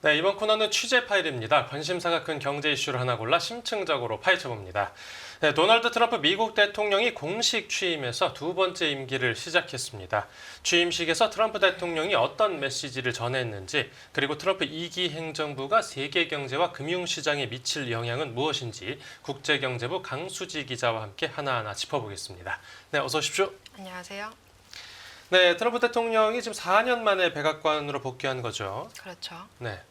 네, 이번 코너는 취재 파일입니다. 관심사가 큰 경제 이슈를 하나 골라 심층적으로 파헤쳐봅니다. 네, 도널드 트럼프 미국 대통령이 공식 취임해서 두 번째 임기를 시작했습니다. 취임식에서 트럼프 대통령이 어떤 메시지를 전했는지, 그리고 트럼프 2기 행정부가 세계 경제와 금융시장에 미칠 영향은 무엇인지 국제경제부 강수지 기자와 함께 하나하나 짚어보겠습니다. 네, 어서 오십시오. 안녕하세요. 네, 트럼프 대통령이 지금 4년 만에 백악관으로 복귀한 거죠. 그렇죠. 네.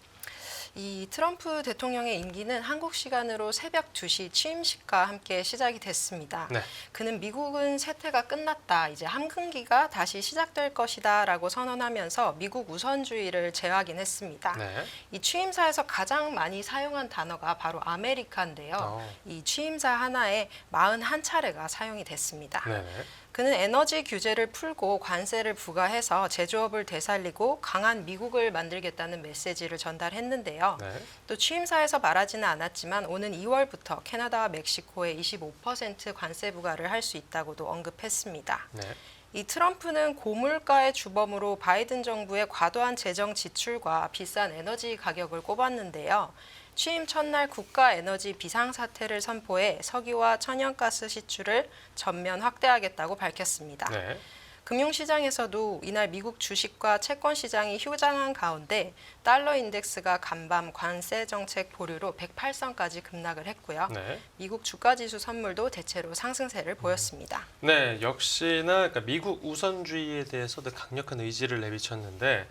이 트럼프 대통령의 임기는 한국 시간으로 새벽 2시 취임식과 함께 시작이 됐습니다. 네. 그는 미국은 세태가 끝났다, 이제 함흥기가 다시 시작될 것이다 라고 선언하면서 미국 우선주의를 재확인했습니다. 네. 이 취임사에서 가장 많이 사용한 단어가 바로 아메리카인데요. 이 취임사 하나에 41차례가 사용이 됐습니다. 네. 그는 에너지 규제를 풀고 관세를 부과해서 제조업을 되살리고 강한 미국을 만들겠다는 메시지를 전달했는데요. 네. 또 취임사에서 말하지는 않았지만 오는 2월부터 캐나다와 멕시코에 25% 관세 부과를 할 수 있다고도 언급했습니다. 네. 이 트럼프는 고물가의 주범으로 바이든 정부의 과도한 재정 지출과 비싼 에너지 가격을 꼽았는데요. 취임 첫날 국가 에너지 비상사태를 선포해 석유와 천연가스 시출을 전면 확대하겠다고 밝혔습니다. 네. 금융시장에서도 이날 미국 주식과 채권 시장이 휴장한 가운데 달러 인덱스가 간밤 관세 정책 보류로 108선까지 급락을 했고요. 네. 미국 주가지수 선물도 대체로 상승세를 보였습니다. 네, 역시나 그러니까 미국 우선주의에 대해서도 강력한 의지를 내비쳤는데,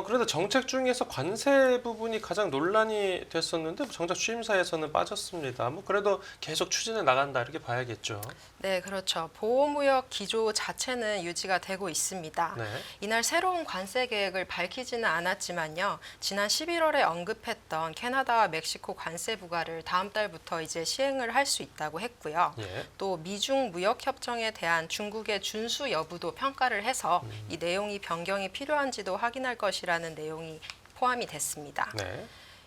그래도 정책 중에서 관세 부분이 가장 논란이 됐었는데 정작 취임사에서는 빠졌습니다. 그래도 계속 추진해 나간다 이렇게 봐야겠죠. 네, 그렇죠. 보호무역 기조 자체는 유지가 되고 있습니다. 네. 이날 새로운 관세 계획을 밝히지는 않았지만요. 지난 11월에 언급했던 캐나다와 멕시코 관세 부과를 다음 달부터 이제 시행을 할 수 있다고 했고요. 예. 또 미중 무역 협정에 대한 중국의 준수 여부도 평가를 해서 이 내용이 변경이 필요한지도 확인할 것이라는 내용이 포함이 됐습니다. 네.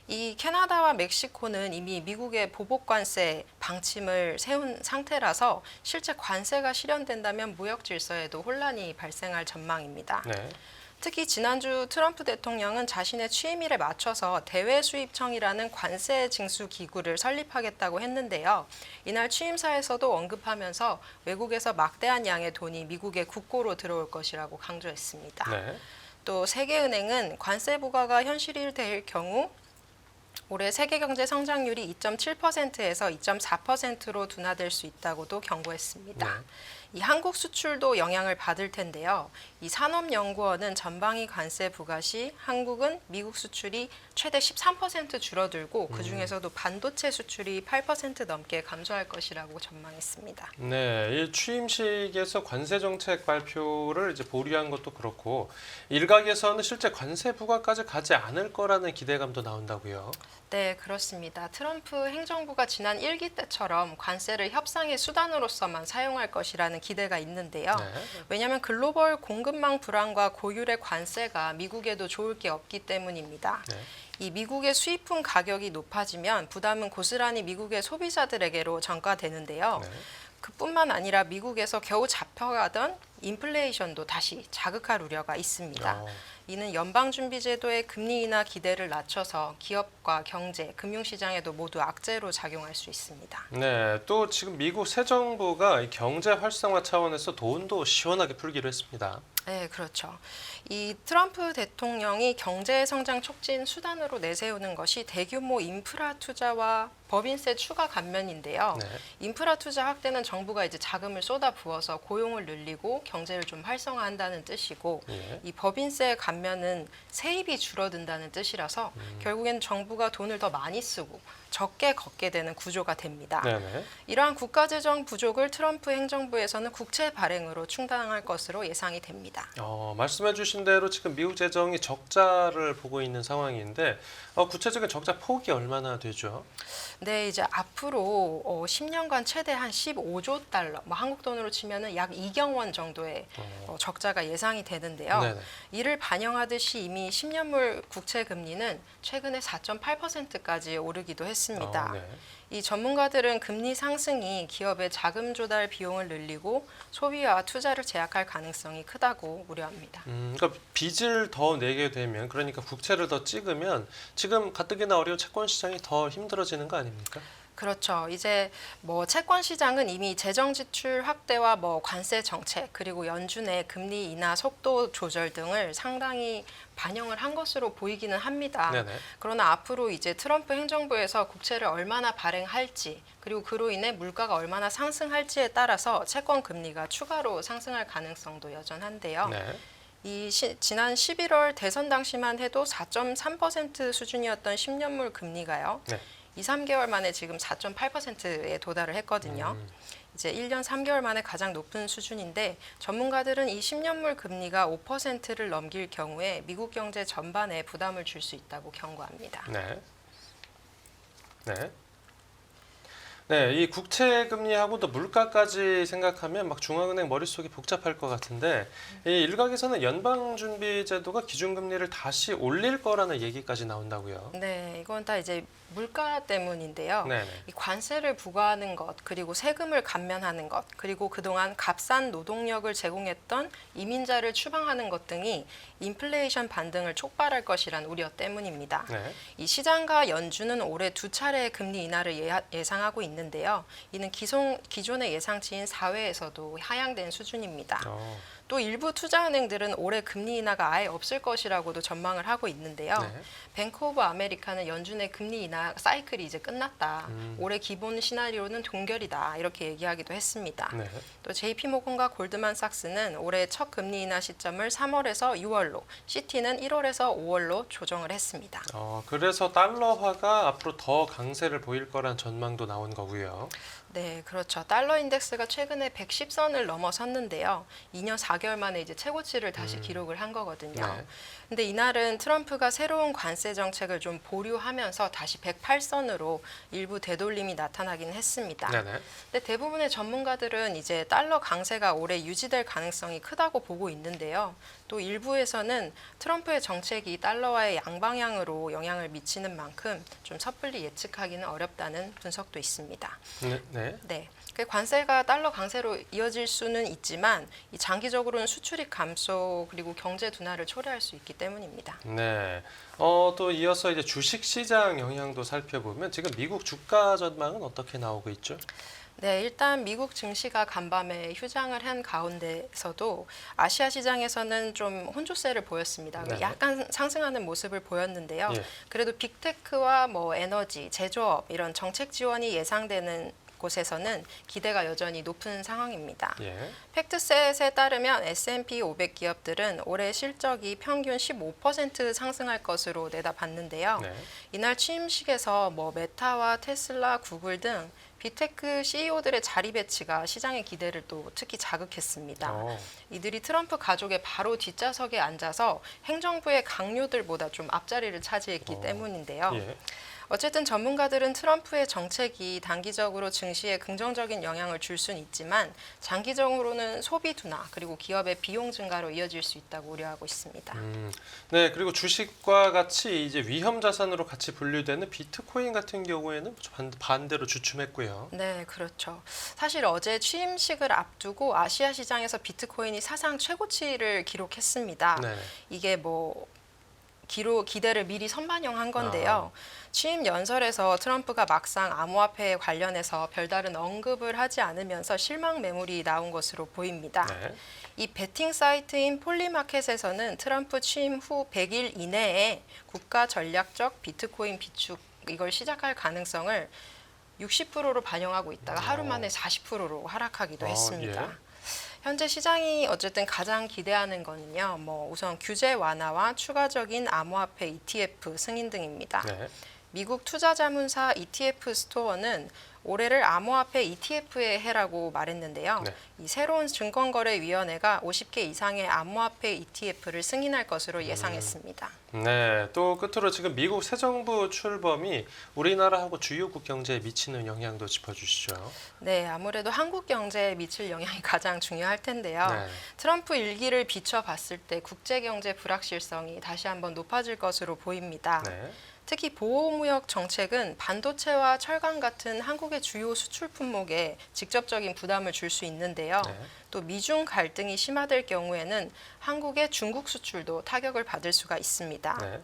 이 캐나다와 멕시코는 이미 미국의 보복 관세 방침을 세운 상태라서 실제 관세가 실현된다면 무역 질서에도 혼란이 발생할 전망입니다. 네. 특히 지난주 트럼프 대통령은 자신의 취임일에 맞춰서 대외수입청이라는 관세 징수 기구를 설립하겠다고 했는데요. 이날 취임사에서도 언급하면서 외국에서 막대한 양의 돈이 미국의 국고로 들어올 것이라고 강조했습니다. 네. 또 세계은행은 관세 부과가 현실이 될 경우 올해 세계 경제 성장률이 2.7%에서 2.4%로 둔화될 수 있다고도 경고했습니다. 네. 이 한국 수출도 영향을 받을 텐데요. 이 산업연구원은 전방위 관세 부과 시 한국은 미국 수출이 최대 13% 줄어들고 그중에서도 반도체 수출이 8% 넘게 감소할 것이라고 전망했습니다. 네, 이 취임식에서 관세 정책 발표를 이제 보류한 것도 그렇고 일각에서는 실제 관세 부과까지 가지 않을 거라는 기대감도 나온다고요. 네, 그렇습니다. 트럼프 행정부가 지난 1기 때처럼 관세를 협상의 수단으로서만 사용할 것이라는 기대가 있는데요. 네. 왜냐하면 글로벌 공급망 불안과 고율의 관세가 미국에도 좋을 게 없기 때문입니다. 네. 이 미국의 수입품 가격이 높아지면 부담은 고스란히 미국의 소비자들에게로 전가되는데요. 네. 그뿐만 아니라 미국에서 겨우 잡혀가던 인플레이션도 다시 자극할 우려가 있습니다. 이는 연방준비제도의 금리 인하 기대를 낮춰서 기업과 경제, 금융시장에도 모두 악재로 작용할 수 있습니다. 네, 또 지금 미국 새 정부가 이 경제 활성화 차원에서 돈도 시원하게 풀기로 했습니다. 네, 그렇죠. 이 트럼프 대통령이 경제 성장 촉진 수단으로 내세우는 것이 대규모 인프라 투자와 법인세 추가 감면인데요. 네. 인프라 투자 확대는 정부가 이제 자금을 쏟아 부어서 고용을 늘리고 경제를 좀 활성화한다는 뜻이고, 예. 이 법인세 감면은 세입이 줄어든다는 뜻이라서 결국엔 정부가 돈을 더 많이 쓰고 적게 걷게 되는 구조가 됩니다. 네네. 이러한 국가재정 부족을 트럼프 행정부에서는 국채 발행으로 충당할 것으로 예상이 됩니다. 말씀해주신 대로 지금 미국 재정이 적자를 보고 있는 상황인데 구체적인 적자 폭이 얼마나 되죠? 네, 이제 앞으로 10년간 최대 한 15조 달러, 한국 돈으로 치면은 약 2경 원 정도의 적자가 예상이 되는데요. 네네. 이를 반영하듯이 이미 10년물 국채 금리는 최근에 4.8%까지 오르기도 했습니다. 네. 이 전문가들은 금리 상승이 기업의 자금 조달 비용을 늘리고 소비와 투자를 제약할 가능성이 크다고 우려합니다. 그러니까 빚을 더 내게 되면, 그러니까 국채를 더 찍으면 지금 가뜩이나 어려운 채권 시장이 더 힘들어지는 거 아닙니까? 그렇죠. 이제 뭐 채권 시장은 이미 재정 지출 확대와 뭐 관세 정책 그리고 연준의 금리 인하 속도 조절 등을 상당히 반영을 한 것으로 보이기는 합니다. 네네. 그러나 앞으로 이제 트럼프 행정부에서 국채를 얼마나 발행할지 그리고 그로 인해 물가가 얼마나 상승할지에 따라서 채권 금리가 추가로 상승할 가능성도 여전한데요. 네. 지난 11월 대선 당시만 해도 4.3% 수준이었던 10년물 금리가요. 네. 2, 3개월 만에 지금 4.8%에 도달을 했거든요. 이제 1년 3개월 만에 가장 높은 수준인데 전문가들은 이 10년물 금리가 5%를 넘길 경우에 미국 경제 전반에 부담을 줄 수 있다고 경고합니다. 네. 네. 네, 이 국채 금리하고도 물가까지 생각하면 막 중앙은행 머릿속이 복잡할 것 같은데 이 일각에서는 연방준비제도가 기준금리를 다시 올릴 거라는 얘기까지 나온다고요. 네, 이건 다 이제 물가 때문인데요. 네네. 이 관세를 부과하는 것, 그리고 세금을 감면하는 것, 그리고 그동안 값싼 노동력을 제공했던 이민자를 추방하는 것 등이 인플레이션 반등을 촉발할 것이란 우려 때문입니다. 네. 이 시장과 연준은 올해 두 차례의 금리 인하를 예상하고 있는데요. 이는 기존의 예상치인 4회에서도 하향된 수준입니다. 또 일부 투자은행들은 올해 금리 인하가 아예 없을 것이라고도 전망을 하고 있는데요. 네. 뱅크 오브 아메리카는 연준의 금리 인하 사이클이 이제 끝났다. 올해 기본 시나리오는 동결이다. 이렇게 얘기하기도 했습니다. 네. 또 JP 모건과 골드만삭스는 올해 첫 금리 인하 시점을 3월에서 6월로, 시티는 1월에서 5월로 조정을 했습니다. 그래서 달러화가 앞으로 더 강세를 보일 거란 전망도 나온 거고요. 네, 그렇죠. 달러 인덱스가 최근에 110선을 넘어섰는데요. 2년 4개월 만에 이제 최고치를 다시 기록을 한 거거든요. 네. 근데 이날은 트럼프가 새로운 관세 정책을 좀 보류하면서 다시 108선으로 일부 되돌림이 나타나긴 했습니다. 네네. 근데 대부분의 전문가들은 이제 달러 강세가 올해 유지될 가능성이 크다고 보고 있는데요. 또 일부에서는 트럼프의 정책이 달러와의 양방향으로 영향을 미치는 만큼 좀 섣불리 예측하기는 어렵다는 분석도 있습니다. 네. 네. 그 관세가 달러 강세로 이어질 수는 있지만 이 장기적으로는 수출입 감소 그리고 경제 둔화를 초래할 수 있기 때문입니다. 네. 또 이어서 이제 주식 시장 영향도 살펴보면 지금 미국 주가 전망은 어떻게 나오고 있죠? 네, 일단 미국 증시가 간밤에 휴장을 한 가운데서도 아시아 시장에서는 좀 혼조세를 보였습니다. 네네. 약간 상승하는 모습을 보였는데요. 예. 그래도 빅테크와 뭐 에너지, 제조업 이런 정책 지원이 예상되는 곳에서는 기대가 여전히 높은 상황입니다. 예. 팩트셋에 따르면 S&P 500 기업들은 올해 실적이 평균 15% 상승할 것으로 내다봤는데요. 네. 이날 취임식에서 뭐 메타와 테슬라, 구글 등 빅테크 CEO들의 자리 배치가 시장의 기대를 또 특히 자극했습니다. 이들이 트럼프 가족의 바로 뒷좌석에 앉아서 행정부의 강요들보다 좀 앞자리를 차지했기 때문인데요. 예. 어쨌든 전문가들은 트럼프의 정책이 단기적으로 증시에 긍정적인 영향을 줄 수는 있지만 장기적으로는 소비 둔화 그리고 기업의 비용 증가로 이어질 수 있다고 우려하고 있습니다. 네, 그리고 주식과 같이 이제 위험 자산으로 같이 분류되는 비트코인 같은 경우에는 반대로 주춤했고요. 네, 그렇죠. 사실 어제 취임식을 앞두고 아시아 시장에서 비트코인이 사상 최고치를 기록했습니다. 네. 이게 뭐 기대를 미리 선반영한 건데요. 취임 연설에서 트럼프가 막상 암호화폐 관련해서 별다른 언급을 하지 않으면서 실망 매물이 나온 것으로 보입니다. 네. 이 베팅 사이트인 폴리마켓에서는 트럼프 취임 후 100일 이내에 국가 전략적 비트코인 비축 이걸 시작할 가능성을 60%로 반영하고 있다가 하루 만에 40%로 하락하기도 했습니다. 예. 현재 시장이 어쨌든 가장 기대하는 거는요. 뭐 우선 규제 완화와 추가적인 암호화폐 ETF 승인 등입니다. 네. 미국 투자자문사 ETF 스토어는 올해를 암호화폐 ETF의 해라고 말했는데요. 네. 이 새로운 증권거래위원회가 50개 이상의 암호화폐 ETF를 승인할 것으로 예상했습니다. 네, 또 끝으로 지금 미국 새 정부 출범이 우리나라하고 주요국 경제에 미치는 영향도 짚어주시죠. 네, 아무래도 한국 경제에 미칠 영향이 가장 중요할 텐데요. 네, 트럼프 일기를 비춰봤을 때 국제 경제 불확실성이 다시 한번 높아질 것으로 보입니다. 네, 특히 보호무역 정책은 반도체와 철강 같은 한국의 주요 수출 품목에 직접적인 부담을 줄 수 있는데요. 네. 또 미중 갈등이 심화될 경우에는 한국의 중국 수출도 타격을 받을 수가 있습니다. 네.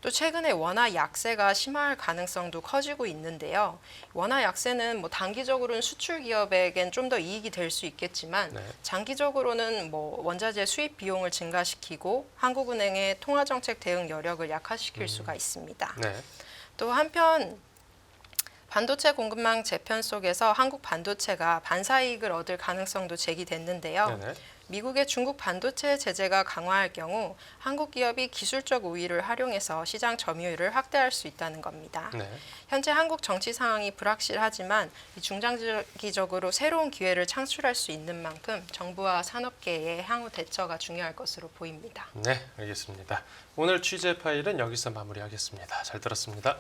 또 최근에 원화 약세가 심화할 가능성도 커지고 있는데요. 원화 약세는 단기적으로는 수출 기업에겐 좀 더 이익이 될 수 있겠지만 네. 장기적으로는 원자재 수입 비용을 증가시키고 한국은행의 통화정책 대응 여력을 약화시킬 수가 있습니다. 네. 또 한편 반도체 공급망 재편 속에서 한국 반도체가 반사이익을 얻을 가능성도 제기됐는데요. 네네. 미국의 중국 반도체 제재가 강화할 경우 한국 기업이 기술적 우위를 활용해서 시장 점유율을 확대할 수 있다는 겁니다. 네. 현재 한국 정치 상황이 불확실하지만 중장기적으로 새로운 기회를 창출할 수 있는 만큼 정부와 산업계의 향후 대처가 중요할 것으로 보입니다. 네, 알겠습니다. 오늘 취재 파일은 여기서 마무리하겠습니다. 잘 들었습니다.